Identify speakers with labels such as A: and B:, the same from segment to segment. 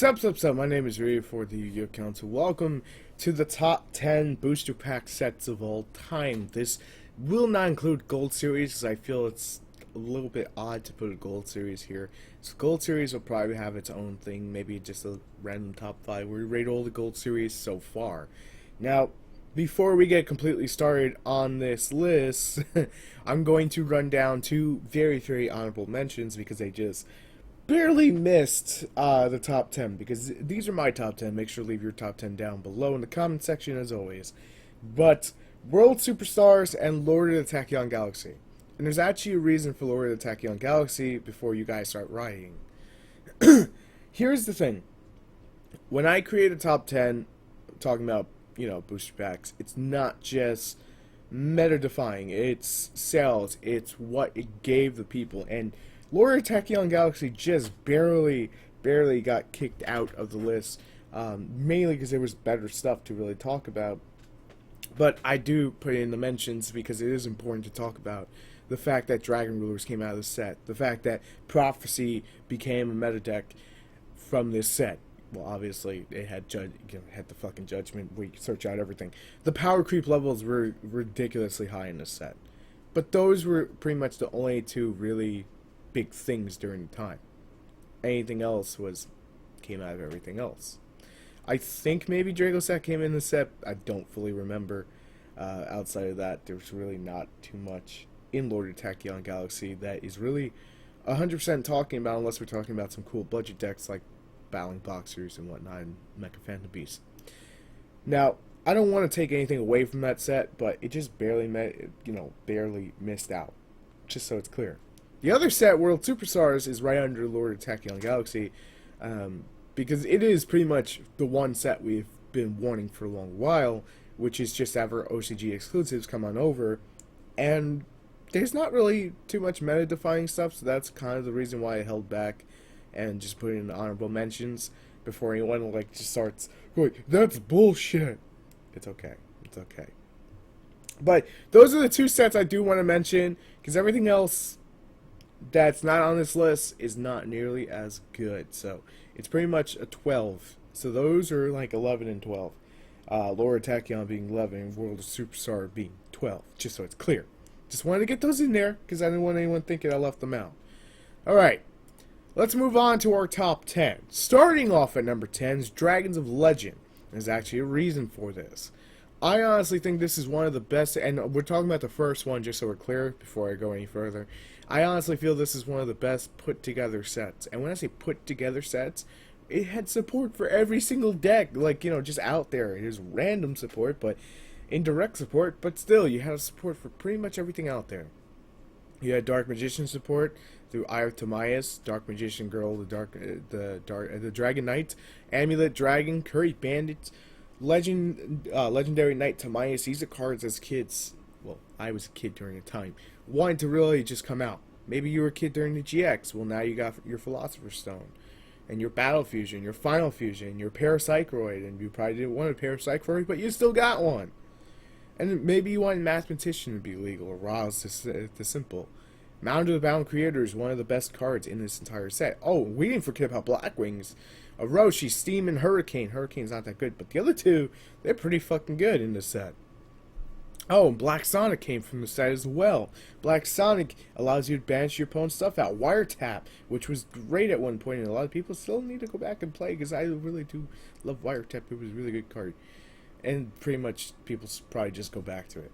A: Sup, my name is Ray for the Yu-Gi-Oh! Welcome to the top 10 booster pack sets of all time. This will not include Gold Series, because I feel it's a little bit odd to put a Gold Series here. So Gold Series will probably have its own thing, maybe just a random top 5 where we rate all the Gold Series so far. Now, before we get completely started on this list, I'm going to run down two very honorable mentions because they just barely missed the top 10, because these are my top 10. Make sure to leave your top 10 down below in the comment section as always. But World Superstars and Lord of the Tachyon Galaxy. And there's actually a reason for Lord of the Tachyon Galaxy before you guys start writing. Here's the thing. When I create a top 10, talking about, booster packs, it's not just meta-defying. It's sales. It's what it gave the people. And Lord of the Tachyon Galaxy just barely got kicked out of the list, mainly because there was better stuff to really talk about. But I do put it in the mentions because it is important to talk about the fact that Dragon Rulers came out of the set, the fact that Prophecy became a meta deck from this set. Well, obviously, it had had the fucking Judgment where you can search out everything. The power creep levels were ridiculously high in this set. But those were pretty much the only two really big things during the time. Anything else came out of everything else. I think maybe Drago set came in the set. I don't fully remember. Outside of that, there's really not too much in Lord of the Tachyon Galaxy that is really 100% talking about, unless we're talking about some cool budget decks like Battling Boxers and whatnot, and Mecha Phantom Beast. Now, I don't want to take anything away from that set, but it just barely missed out. Just so it's clear. The other set, World Superstars, is right under Lord of the Tachyon Galaxy, because it is pretty much the one set we've been wanting for a long while, which is just ever OCG exclusives come on over, and there's not really too much meta-defying stuff, so that's kind of the reason why I held back and just put in honorable mentions before anyone just starts going, that's bullshit. It's okay. It's okay. But those are the two sets I do want to mention, because everything else that's not on this list is not nearly as good. So it's pretty much a 12. So those are like 11 and 12. Lord of Tachyon being 11 and World of Superstar being 12. Just so it's clear. Just wanted to get those in there because I didn't want anyone thinking I left them out. Alright. Let's move on to our top 10. Starting off at number 10 is Dragons of Legend. There's actually a reason for this. I honestly think this is one of the best, and we're talking about the first one just so we're clear before I go any further. I honestly feel this is one of the best put together sets. And when I say put together sets, it had support for every single deck, just out there. There's random support, but indirect support, but still, you had support for pretty much everything out there. You had Dark Magician support through Eye of Timaeus, Dark Magician Girl, the Dragon Knight, Amulet Dragon, Curry Bandits, Legendary Knight Timaeus. These are cards as kids. Well, I was a kid during the time, wanted to really just come out. Maybe you were a kid during the GX. Well, now you got your Philosopher's Stone, and your Battle Fusion, your Final Fusion, your Parapsychroid, and you probably didn't want a Parapsychroid, but you still got one. And maybe you want Mathematician to be legal, or Roz the Simple. Mound of the Bound Creator is one of the best cards in this entire set. Oh, we didn't forget about Blackwings. Orochi, Steam, and Hurricane. Hurricane's not that good, but the other two, they're pretty fucking good in this set. Oh, Black Sonic came from the set as well. Black Sonic allows you to banish your opponent's stuff out. Wiretap, which was great at one point, and a lot of people still need to go back and play, because I really do love Wiretap. It was a really good card. And pretty much people probably just go back to it.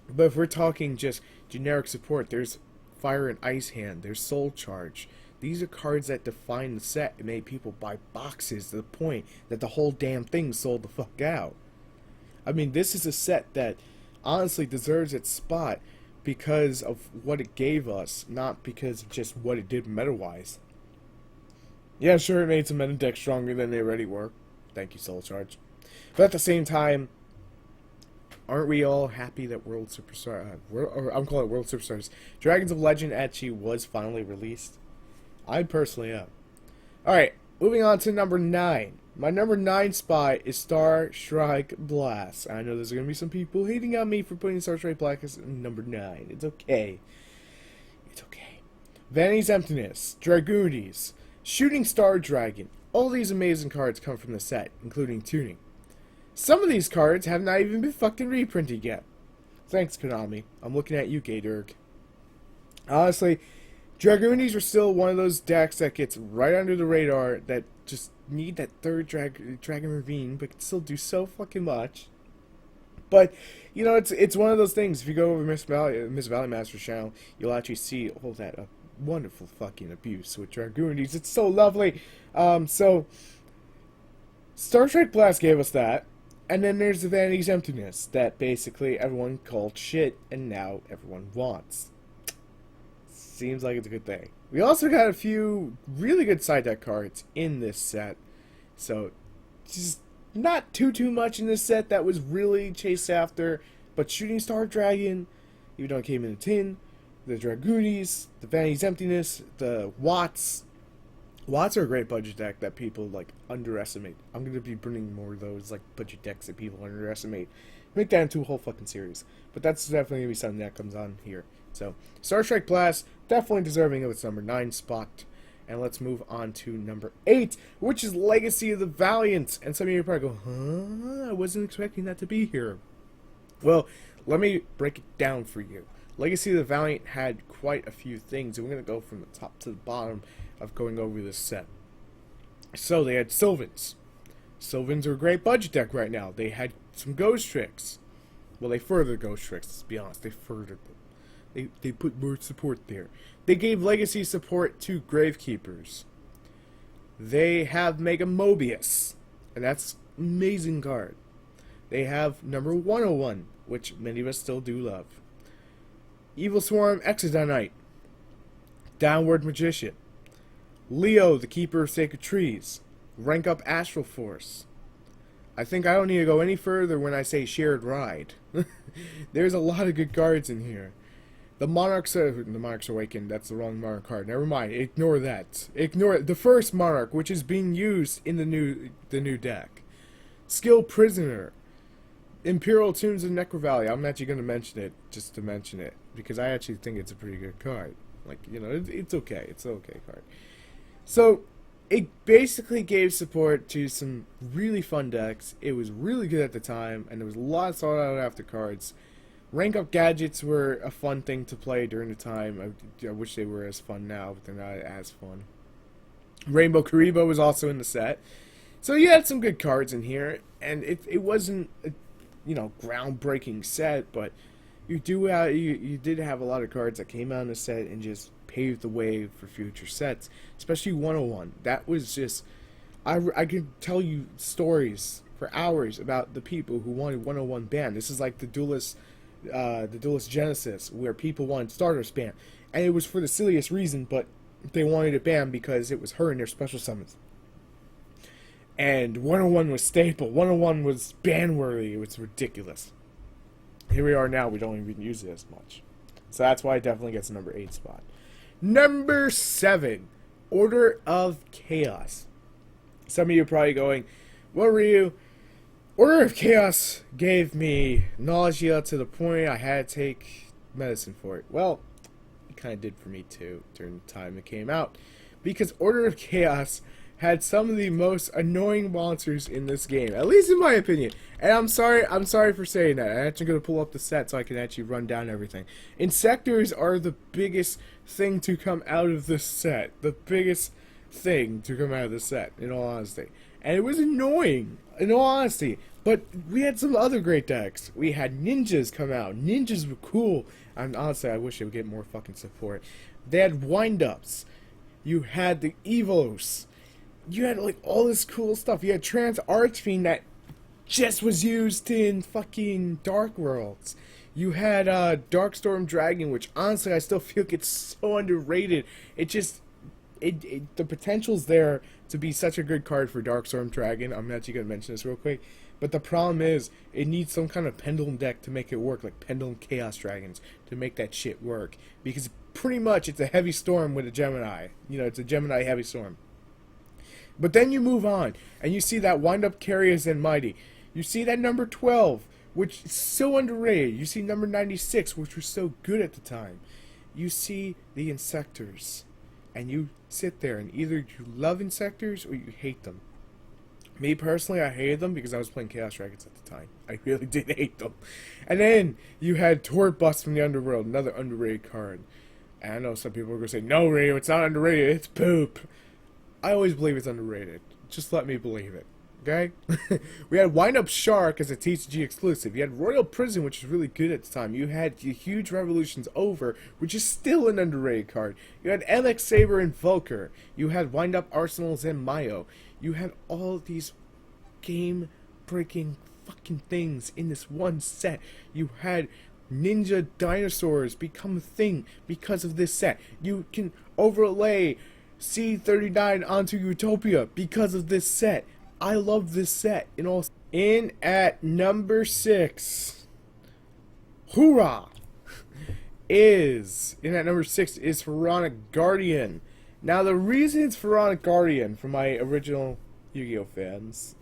A: But if we're talking just generic support, there's Fire and Ice Hand, there's Soul Charge. These are cards that define the set and made people buy boxes to the point that the whole damn thing sold the fuck out. I mean, this is a set that honestly deserves its spot because of what it gave us, not because of just what it did meta-wise. Yeah, sure, it made some meta decks stronger than they already were. Thank you, Soul Charge. But at the same time, aren't we all happy that World Superstar, I'm calling it World Superstars, Dragons of Legend actually was finally released? I personally am. Alright, moving on to number 9. My number 9 spot is Star Strike Blast. I know there's going to be some people hating on me for putting Star Strike Blast as number 9. It's okay. It's okay. Vanity's Emptiness, Dragoonies, Shooting Star Dragon, All these amazing cards come from the set, including tuning. Some of these cards have not even been fucking reprinted yet. Thanks, Konami. I'm looking at you, Gatorg. Honestly, Dragoonies are still one of those decks that gets right under the radar that just need that third Dragon Ravine, but can still do so fucking much. But, you know, it's one of those things. If you go over Miss Valley Master's channel, you'll actually see all that wonderful fucking abuse with Dragoonies. It's so lovely. So, Star Trek Blast gave us that. And then there's the Vanity's Emptiness that basically everyone called shit and now everyone wants. Seems like it's a good thing. We also got a few really good side deck cards in this set. So, just not too much in this set that was really chased after. But Shooting Star Dragon, even though it came in a tin, the Dragoonies, the Vanity's Emptiness, the Watts. Watts are a great budget deck that people like underestimate. I'm going to be bringing more of those like budget decks that people underestimate. Make that into a whole fucking series. But that's definitely going to be something that comes on here. So, Star Trek Blast, definitely deserving of its number 9 spot. And let's move on to number 8, which is Legacy of the Valiant. And some of you probably go, huh? I wasn't expecting that to be here. Well, let me break it down for you. Legacy of the Valiant had quite a few things, and we're going to go from the top to the bottom of going over this set. So, they had Sylvans. Sylvans are a great budget deck right now. They had some Ghost Tricks. Well, they furthered Ghost Tricks, let's be honest. They furthered them. They put more support there. They gave Legacy support to Gravekeepers. They have Mega Mobius, and that's an amazing card. They have number 101, which many of us still do love. Evil Swarm Exodonite. Downward Magician. Leo, the Keeper of Sacred Trees. Rank up Astral Force. I think I don't need to go any further when I say Shared Ride. There's a lot of good cards in here. The Monarchs Awakened, that's the wrong Monarch card. Never mind, ignore that. Ignore the first Monarch, which is being used in the new deck. Skill Prisoner. Imperial Tombs of Necrovalley. I'm actually going to mention it, just to mention it, because I actually think it's a pretty good card. Like, you know, it's okay. It's an okay card. So, it basically gave support to some really fun decks. It was really good at the time, and there was a lot of sought out after cards. Rank up gadgets were a fun thing to play during the time. I wish they were as fun now, but they're not as fun. Rainbow Karibo was also in the set. So you had some good cards in here, and it wasn't a, you know, groundbreaking set, but you did have a lot of cards that came out in the set and just paved the way for future sets, especially 101. That was just, I could tell you stories for hours about the people who wanted 101 banned. This is like the Duelist Genesis, where people wanted Stardust banned, and it was for the silliest reason, but they wanted it banned because it was her in their special summons. And 101 was staple. 101 was ban-worthy. It was ridiculous. Here we are now. We don't even use it as much. So that's why it definitely gets a number 8 spot. Number 7, Order of Chaos. Some of you are probably going, well, Ryu, Order of Chaos gave me nausea to the point I had to take medicine for it. Well, it kind of did for me too during the time it came out. Because Order of Chaos had some of the most annoying monsters in this game, at least in my opinion. And I'm sorry for saying that. I'm actually going to pull up the set so I can actually run down everything. Insectors are the biggest thing to come out of this set. The biggest thing to come out of the set, in all honesty. And it was annoying, in all honesty. But we had some other great decks. We had ninjas come out. Ninjas were cool. And honestly, I wish they would get more fucking support. They had wind-ups. You had the Evos. You had like all this cool stuff. You had Trans Archfiend that just was used in fucking Dark Worlds. You had Darkstorm Dragon, which honestly I still feel gets so underrated. It just the potential's there to be such a good card for Darkstorm Dragon. I'm actually gonna mention this real quick. But the problem is, it needs some kind of Pendulum deck to make it work, like Pendulum Chaos Dragons, to make that shit work. Because pretty much it's a heavy storm with a Gemini. You know, it's a Gemini heavy storm. But then you move on, and you see that Wind-Up Carriers and Mighty. You see that number 12, which is so underrated. You see number 96, which was so good at the time. You see the Insectors. and you sit there and either you love Insectors or you hate them. Me personally, I hated them because I was playing Chaos Dragons at the time. I really did hate them. And then you had Tort Bust from the Underworld, another underrated card. And I know some people are going to say, no, Rio, it's not underrated, it's poop. I always believe it's underrated. Just let me believe it. Okay? We had Wind Up Shark as a TCG exclusive. You had Royal Prison, which was really good at the time. You had Huge Revolutions Over, which is still an underrated card. You had MX Saber and Volker. You had Wind Up Arsenals and Mayo. You had all these game-breaking fucking things in this one set. You had Ninja Dinosaurs become a thing because of this set. You can overlay C39 onto Utopia because of this set. I love this set. In at number 6, hoorah, is Pharaonic Guardian. Now the reason it's Pharaonic Guardian for my original Yu-Gi-Oh fans,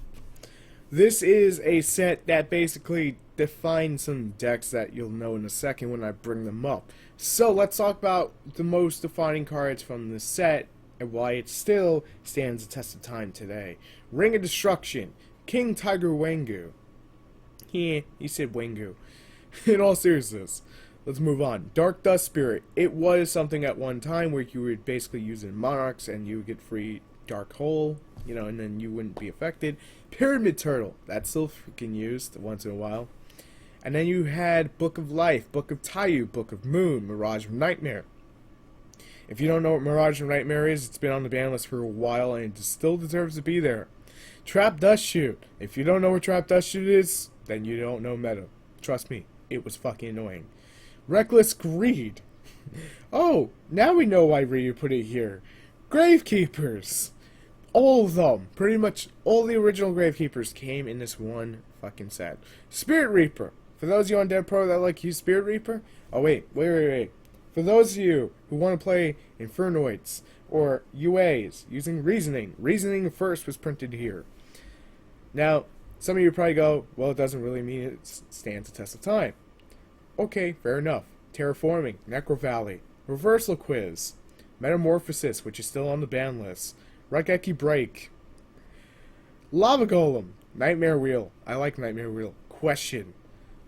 A: this is a set that basically defines some decks that you'll know in a second when I bring them up. So let's talk about the most defining cards from this set and why it still stands the test of time today. Ring of Destruction, King Tiger Wangu. He said Wangu. In all seriousness, let's move on. Dark Dust Spirit. It was something at one time where you would basically use it in Monarchs and you would get free Dark Hole, you know, and then you wouldn't be affected. Pyramid Turtle. That's still freaking used once in a while. And then you had Book of Life, Book of Taiyu, Book of Moon, Mirage of Nightmare. If you don't know what Mirage of Nightmare is, it's been on the ban list for a while and it still deserves to be there. Trap Dust Shoot. If you don't know what Trap Dust Shoot is, then you don't know meta. Trust me, it was fucking annoying. Reckless Greed. Oh, now we know why Ryu put it here. Gravekeepers. All of them. Pretty much all the original Gravekeepers came in this one fucking set. Spirit Reaper. For those of you on Dead Pro that like use Spirit Reaper. Oh, wait. For those of you who want to play Infernoids or UAs using Reasoning. Reasoning first was printed here. Now, some of you probably go, well, it doesn't really mean it stands the test of time. Okay, fair enough. Terraforming, Necro Valley, Reversal Quiz, Metamorphosis, which is still on the ban list, Raigeki Break, Lava Golem, Nightmare Wheel. I like Nightmare Wheel. Question.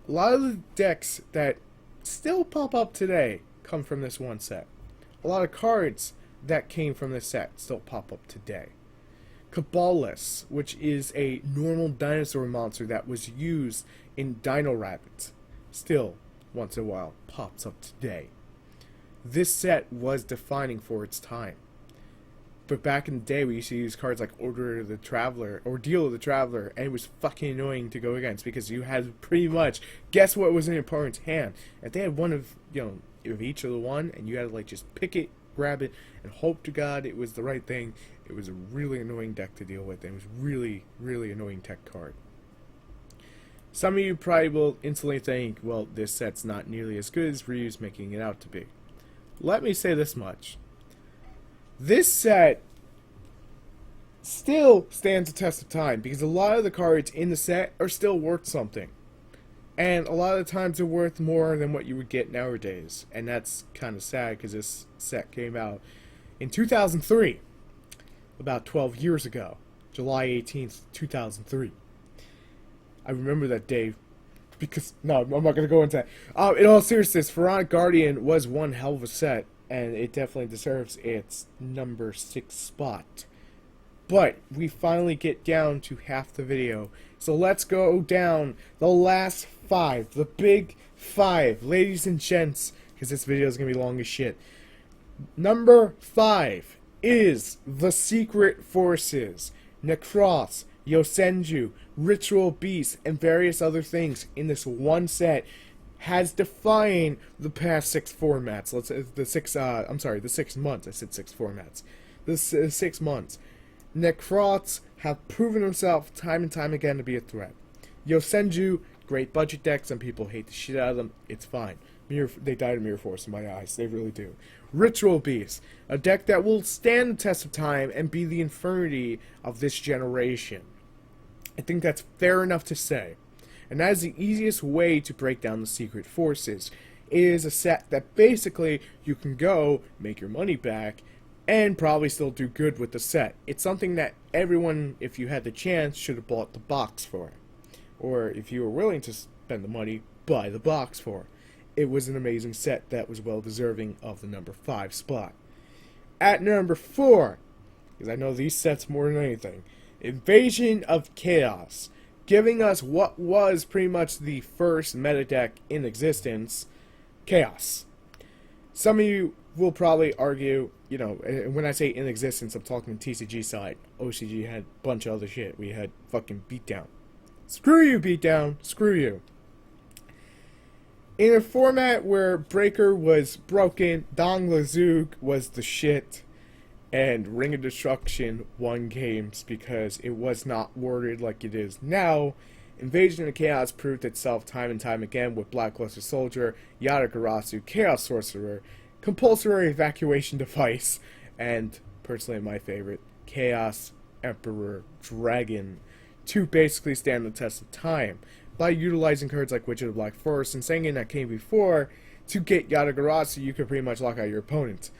A: A lot of the decks that still pop up today come from this one set. A lot of cards that came from this set still pop up today. Cabalus, which is a normal dinosaur monster that was used in Dino Rabbit, still, once in a while, pops up today. This set was defining for its time. But back in the day, we used to use cards like Order of the Traveler, or Deal of the Traveler, and it was fucking annoying to go against because you had to pretty much guess what was in your opponent's hand. If they had one of, of each of the one, and you had to like just pick it, grab it, and hope to God it was the right thing, it was a really annoying deck to deal with, and it was really, really annoying tech card. Some of you probably will instantly think, well, this set's not nearly as good as Ryu's making it out to be. Let me say this much. This set still stands the test of time because a lot of the cards in the set are still worth something. And a lot of the times they're worth more than what you would get nowadays. And that's kind of sad because this set came out in 2003, about 12 years ago, July 18th, 2003. I remember that day because, no, I'm not going to go into that. In all seriousness, Pharaonic Guardian was one hell of a set. And it definitely deserves its number 6 spot. But we finally get down to half the video. So let's go down the last 5. The big 5. Ladies and gents. Because this video is going to be long as shit. Number 5 is The Secret Forces. Necross, Yosenju, Ritual Beast, and various other things in this one set has defined the past 6 formats. The 6 months. I said 6 formats. The 6 months. Necrots have proven himself time and time again to be a threat. Yosenju, great budget deck. Some people hate the shit out of them. It's fine. They died of Mirror Force in my eyes. They really do. Ritual Beast, a deck that will stand the test of time and be the infirmity of this generation. I think that's fair enough to say. And that is the easiest way to break down the Secret Forces. It is a set that basically you can go, make your money back, and probably still do good with the set. It's something that everyone, if you had the chance, should have bought the box for. Or if you were willing to spend the money, buy the box for. It was an amazing set that was well deserving of the number 5 spot. At number 4, because I know these sets more than anything, Invasion of Chaos, giving us what was pretty much the first meta deck in existence, Chaos. Some of you will probably argue, you know, when I say in existence, I'm talking TCG side. OCG had a bunch of other shit. We had fucking Beatdown. Screw you, Beatdown. Screw you. In a format where Breaker was broken, Dong Lazoog was the shit, and Ring of Destruction won games because it was not worded like it is now, Invasion of Chaos proved itself time and time again with Blackluster Soldier, Yatagarasu, Chaos Sorcerer, Compulsory Evacuation Device, and, personally my favorite, Chaos Emperor Dragon, to basically stand the test of time by utilizing cards like Witch of the Black Forest and Sengen that came before to get Yatagarasu. You could pretty much lock out your opponent.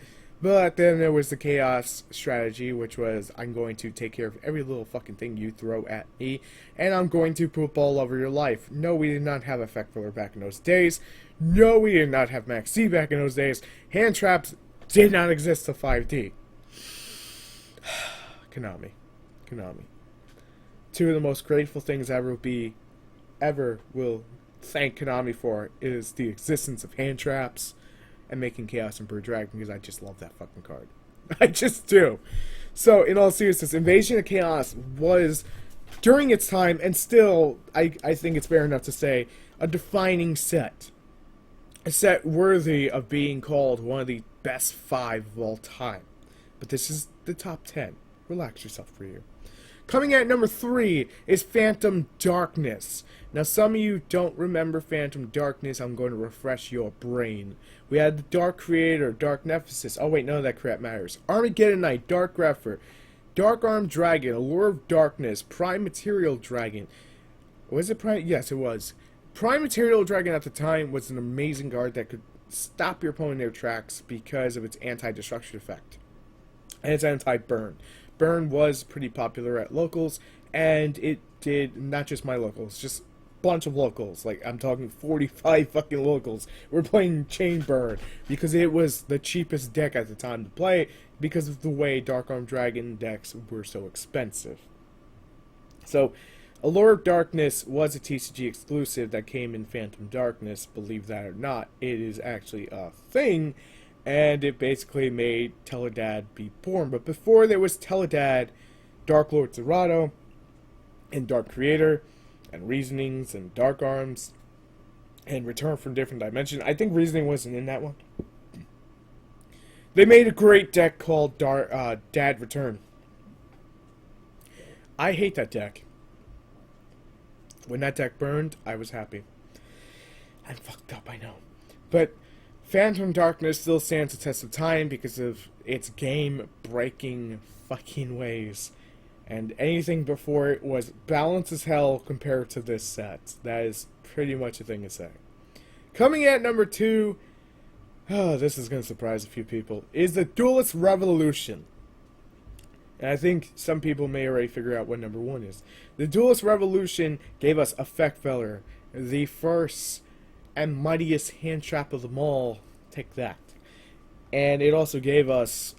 A: But then there was the Chaos strategy, which was, I'm going to take care of every little fucking thing you throw at me, and I'm going to poop all over your life. No, we did not have Effect Filler back in those days. No, we did not have Max C back in those days. Hand traps did not exist to 5D. Konami. Two of the most grateful things ever will thank Konami for is the existence of hand traps and making Chaos Emperor Dragon, because I just love that fucking card. I just do. So, in all seriousness, Invasion of Chaos was, during its time, and still, I think it's fair enough to say, a defining set. A set worthy of being called one of the best 5 of all time. But this is the top 10. Relax yourself, for you. Coming at number 3 is Phantom Darkness. Now, some of you don't remember Phantom Darkness. I'm going to refresh your brain. We had the Dark Creator, Dark Nephesis. Oh, wait, none of that crap matters. Armageddon Knight, Dark Grepher, Dark Armed Dragon, Allure of Darkness, Prime Material Dragon. Was it Prime? Yes, it was. Prime Material Dragon at the time was an amazing card that could stop your opponent in their tracks because of its anti-destruction effect. And its anti-burn. Burn was pretty popular at locals, and it did, not just my locals, just a bunch of locals. Like, I'm talking 45 fucking locals. We're playing Chain Burn because it was the cheapest deck at the time to play because of the way Dark Armed Dragon decks were so expensive. So, Allure of Darkness was a TCG exclusive that came in Phantom Darkness. Believe that or not, it is actually a thing. And it basically made Teledad be born. But before there was Teledad, Dark Lord Zerato, and Dark Creator, and Reasonings, and Dark Arms, and Return from Different Dimension. I think Reasoning wasn't in that one. They made a great deck called Dad Return. I hate that deck. When that deck burned, I was happy. I'm fucked up, I know. But Phantom Darkness still stands the test of time because of its game-breaking fucking ways. And anything before it was balanced as hell compared to this set. That is pretty much a thing to say. Coming at number 2, this is going to surprise a few people, is the Duelist Revolution. And I think some people may already figure out what number 1 is. The Duelist Revolution gave us Effect Feller, the first and mightiest hand trap of them all. Take that. And it also gave us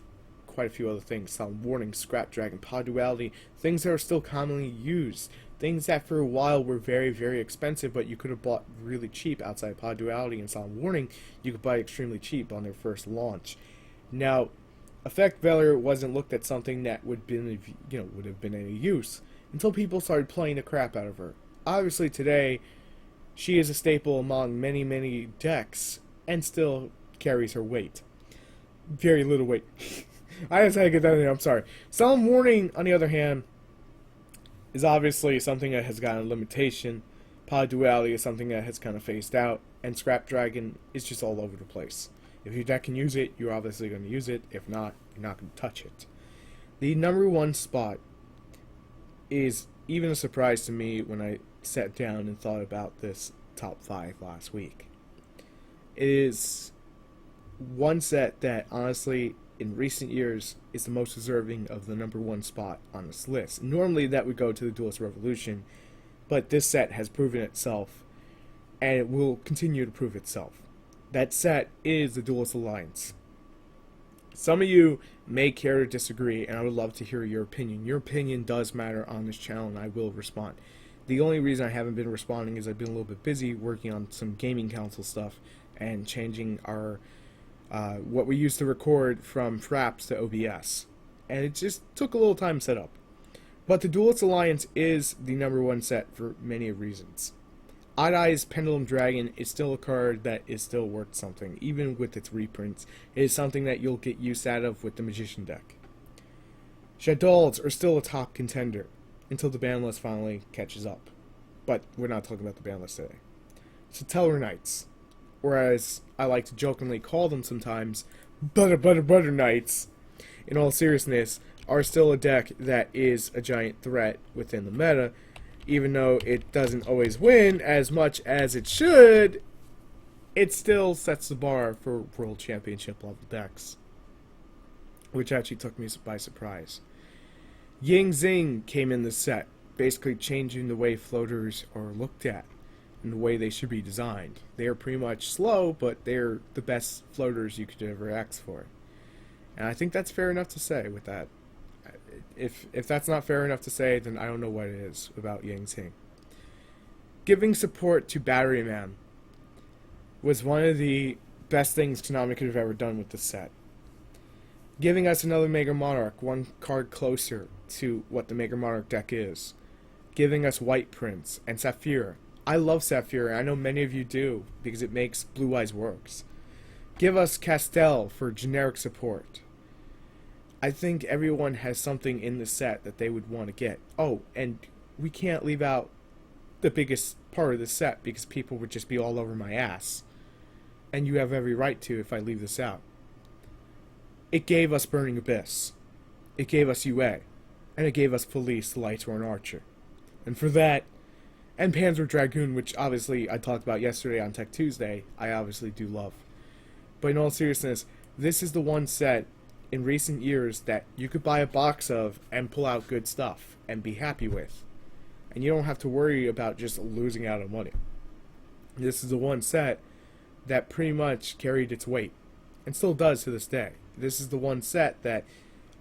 A: quite a few other things. Solemn Warning, Scrap Dragon, Pod Duality, things that are still commonly used. Things that for a while were very, very expensive, but you could have bought really cheap outside Pod Duality and Solemn Warning. You could buy extremely cheap on their first launch. Now, Effect Veller wasn't looked at something that would have been any use until people started playing the crap out of her. Obviously today, she is a staple among many, many decks, and still carries her weight. Very little weight. I just had to get that in there, I'm sorry. Solemn Warning, on the other hand, is obviously something that has gotten a limitation. Pod Duality is something that has kind of phased out, and Scrap Dragon is just all over the place. If your deck can use it, you're obviously going to use it. If not, you're not going to touch it. The number 1 spot is even a surprise to me when I sat down and thought about this top 5 last week. It is one set that, honestly, in recent years is the most deserving of the #1 spot on this list. Normally that would go to the Duelist Revolution, but this set has proven itself, and it will continue to prove itself. That set is the Duelist Alliance. Some of you may care to disagree, and I would love to hear your opinion. Your opinion does matter on this channel, and I will respond. The only reason I haven't been responding is I've been a little bit busy working on some gaming council stuff and changing our what we used to record from Fraps to OBS, and it just took a little time to set up. But the Duelist Alliance is the #1 set for many reasons. Odd Eye's Pendulum Dragon is still a card that is still worth something, even with its reprints. It is something that you'll get use out of with the Magician deck. Shaddolls are still a top contender until the ban list finally catches up. But we're not talking about the ban list today. Satellar Knights, or as I like to jokingly call them sometimes, Butter Knights, in all seriousness, are still a deck that is a giant threat within the meta. Even though it doesn't always win as much as it should, it still sets the bar for World Championship level decks, which actually took me by surprise. Ying Zing came in the set, basically changing the way floaters are looked at and the way they should be designed. They are pretty much slow, but they're the best floaters you could ever ask for. And I think that's fair enough to say with that. If that's not fair enough to say, then I don't know what it is about Ying Zing. Giving support to Battery Man was one of the best things Konami could have ever done with this set. Giving us another Mega Monarch, one card closer to what the Mega Monarch deck is. Giving us White Prince and Sapphire. I love Sapphire, I know many of you do, because it makes Blue Eyes works. Give us Castel for generic support. I think everyone has something in the set that they would want to get. Oh, and we can't leave out the biggest part of the set because people would just be all over my ass. And you have every right to if I leave this out. It gave us Burning Abyss. It gave us UA. And it gave us Felice, the Lightsworn Archer. And for that, and Panzer Dragoon, which obviously I talked about yesterday on Tech Tuesday, I obviously do love. But in all seriousness, this is the one set in recent years that you could buy a box of and pull out good stuff and be happy with. And you don't have to worry about just losing out on money. This is the one set that pretty much carried its weight, and still does to this day. This is the one set that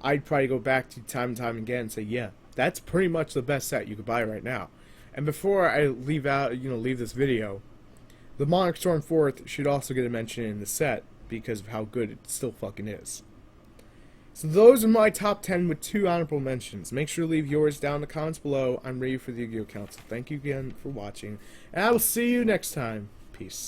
A: I'd probably go back to time and time again and say, yeah, that's pretty much the best set you could buy right now. And before I leave this video, the Monarch Stormforth should also get a mention in the set because of how good it still fucking is. So those are my top 10 with 2 honorable mentions. Make sure to leave yours down in the comments below. I'm ready for the Yu-Gi-Oh! Council. Thank you again for watching, and I will see you next time. Peace.